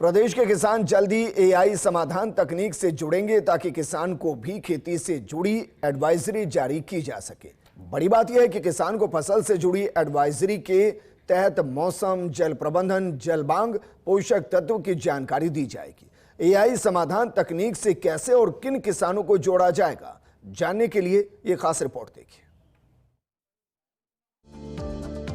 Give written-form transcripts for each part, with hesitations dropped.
प्रदेश के किसान जल्द ही एआई समाधान तकनीक से जुड़ेंगे ताकि किसान को भी खेती से जुड़ी एडवाइजरी जारी की जा सके। बड़ी बात यह है कि किसान को फसल से जुड़ी एडवाइजरी के तहत मौसम, जल प्रबंधन, जल मांग, पोषक तत्व की जानकारी दी जाएगी। एआई समाधान तकनीक से कैसे और किन किसानों को जोड़ा जाएगा, जानने के लिए ये खास रिपोर्ट देखिए।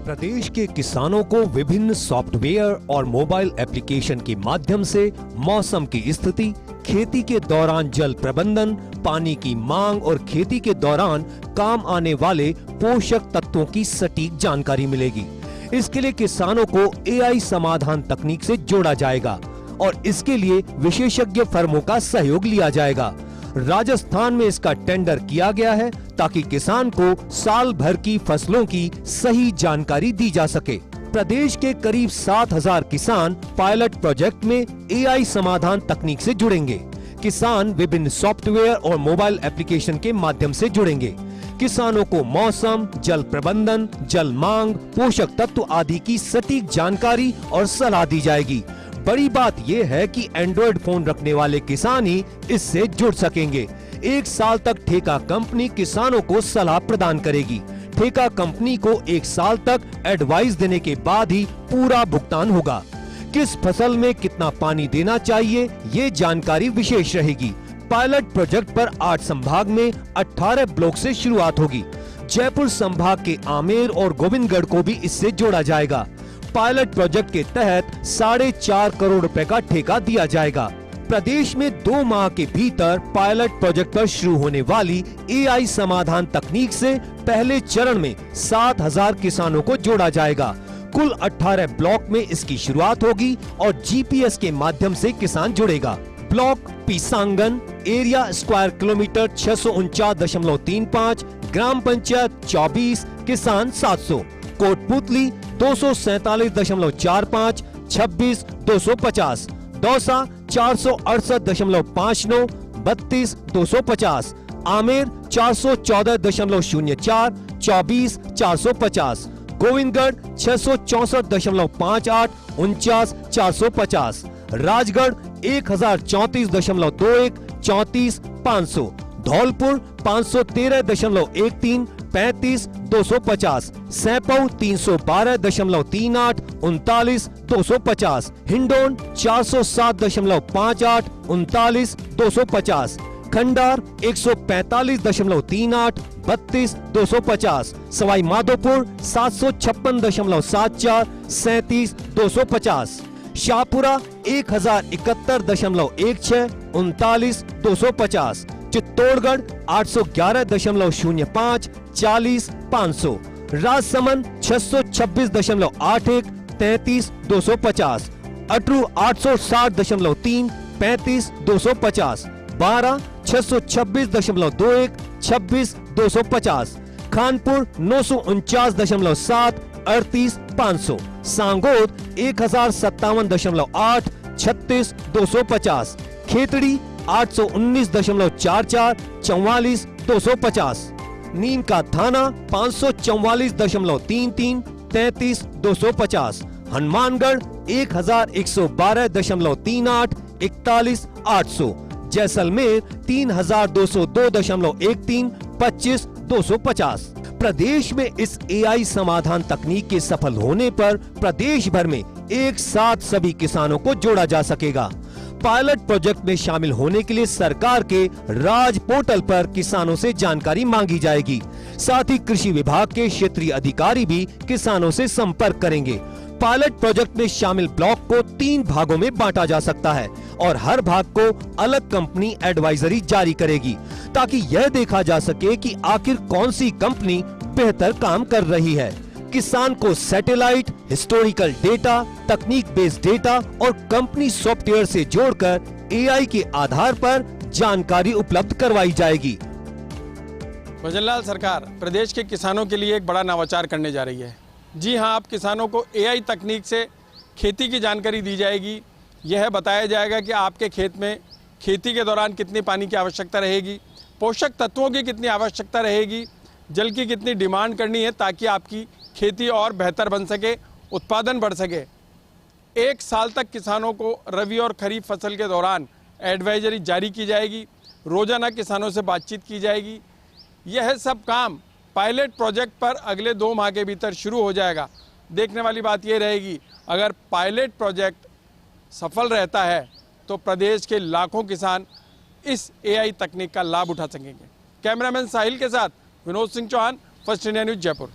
प्रदेश के किसानों को विभिन्न सॉफ्टवेयर और मोबाइल एप्लीकेशन के माध्यम से मौसम की स्थिति, खेती के दौरान जल प्रबंधन, पानी की मांग और खेती के दौरान काम आने वाले पोषक तत्वों की सटीक जानकारी मिलेगी। इसके लिए किसानों को एआई समाधान तकनीक से जोड़ा जाएगा और इसके लिए विशेषज्ञ फर्मों का सहयोग लिया जाएगा। राजस्थान में इसका टेंडर किया गया है ताकि किसान को साल भर की फसलों की सही जानकारी दी जा सके। प्रदेश के करीब 7,000 किसान पायलट प्रोजेक्ट में एआई समाधान तकनीक से जुड़ेंगे। किसान विभिन्न सॉफ्टवेयर और मोबाइल एप्लीकेशन के माध्यम से जुड़ेंगे। किसानों को मौसम, जल प्रबंधन, जल मांग, पोषक तत्व आदि की सटीक जानकारी और सलाह दी जाएगी। बड़ी बात यह है कि एंड्रॉइड फोन रखने वाले किसान ही इससे जुड़ सकेंगे। 1 साल तक ठेका कंपनी किसानों को सलाह प्रदान करेगी। ठेका कंपनी को 1 साल तक एडवाइस देने के बाद ही पूरा भुगतान होगा। किस फसल में कितना पानी देना चाहिए, ये जानकारी विशेष रहेगी। पायलट प्रोजेक्ट पर 8 संभाग में 18 ब्लॉक से शुरुआत होगी। जयपुर संभाग के आमेर और गोविंदगढ़ को भी इससे जोड़ा जाएगा। पायलट प्रोजेक्ट के तहत 4.5 करोड़ रुपए का ठेका दिया जाएगा। प्रदेश में 2 माह के भीतर पायलट प्रोजेक्ट पर शुरू होने वाली एआई समाधान तकनीक से पहले चरण में 7,000 किसानों को जोड़ा जाएगा। कुल 18 ब्लॉक में इसकी शुरुआत होगी और जीपीएस के माध्यम से किसान जुड़ेगा। Block Pisangan, area square kilometre 649.35, ग्राम पंचायत 24, किसान 700, कोटपुतली 247.45, 26,250, दौसा 468.59, 32,250, आमेर 414.04, 24,450, गोविंदगढ़ 664.58, 49,450, राजगढ़ 1034.21, 34,500, धौलपुर 513.13, 35,250, सैपऊ 312.38, 39,250, हिंडोन 407.58, 39,250, खंडार 145.38, 32,250, सवाई माधोपुर 756.74, 37,250, शाहपुरा 1071.16, 39,250, चित्तौड़गढ़ 811.05, 40,500, राजसमंद 626.81, 33,250, अटरू 860.3, 35,250, बारा 626.21, 26,250, खानपुर 949.7, 38,500, सांगोद 1057.8, 36,250, खेतड़ी 819.44, 44,250, नीम का थाना 544.33, 33,250, हनुमानगढ़ 1112.38, 41,800, जैसलमेर 3,202.13, 25,250। प्रदेश में इस एआई समाधान तकनीक के सफल होने पर प्रदेश भर में एक साथ सभी किसानों को जोड़ा जा सकेगा। पायलट प्रोजेक्ट में शामिल होने के लिए सरकार के राज पोर्टल पर किसानों से जानकारी मांगी जाएगी। साथ ही कृषि विभाग के क्षेत्रीय अधिकारी भी किसानों से संपर्क करेंगे। पायलट प्रोजेक्ट में शामिल ब्लॉक को 3 भागों में बांटा जा सकता है और हर भाग को अलग कंपनी एडवाइजरी जारी करेगी ताकि यह देखा जा सके कि आखिर कौन सी कंपनी बेहतर काम कर रही है। किसान को सैटेलाइट, हिस्टोरिकल डेटा, तकनीक बेस्ड डेटा और कंपनी सॉफ्टवेयर से जोड़कर एआई के आधार पर जानकारी उपलब्ध करवाई जाएगी। भजनलाल सरकार प्रदेश के किसानों के लिए एक बड़ा नवाचार करने जा रही है। जी हां, आप किसानों को एआई तकनीक से खेती की जानकारी दी जाएगी। यह बताया जाएगा कि आपके खेत में खेती के दौरान कितनी पानी की आवश्यकता रहेगी, पोषक तत्वों की कितनी आवश्यकता रहेगी, जल की कितनी डिमांड करनी है ताकि आपकी खेती और बेहतर बन सके, उत्पादन बढ़ सके। 1 साल तक किसानों को रबी और खरीफ फसल के दौरान एडवाइजरी जारी की जाएगी। रोजाना किसानों से बातचीत की जाएगी। यह सब काम पायलट प्रोजेक्ट पर अगले 2 माह के भीतर शुरू हो जाएगा। देखने वाली बात यह रहेगी, अगर पायलट प्रोजेक्ट सफल रहता है तो प्रदेश के लाखों किसान इस AI तकनीक का लाभ उठा सकेंगे। कैमरामैन साहिल के साथ Vinod Singh Chauhan, first India news, Jaipur.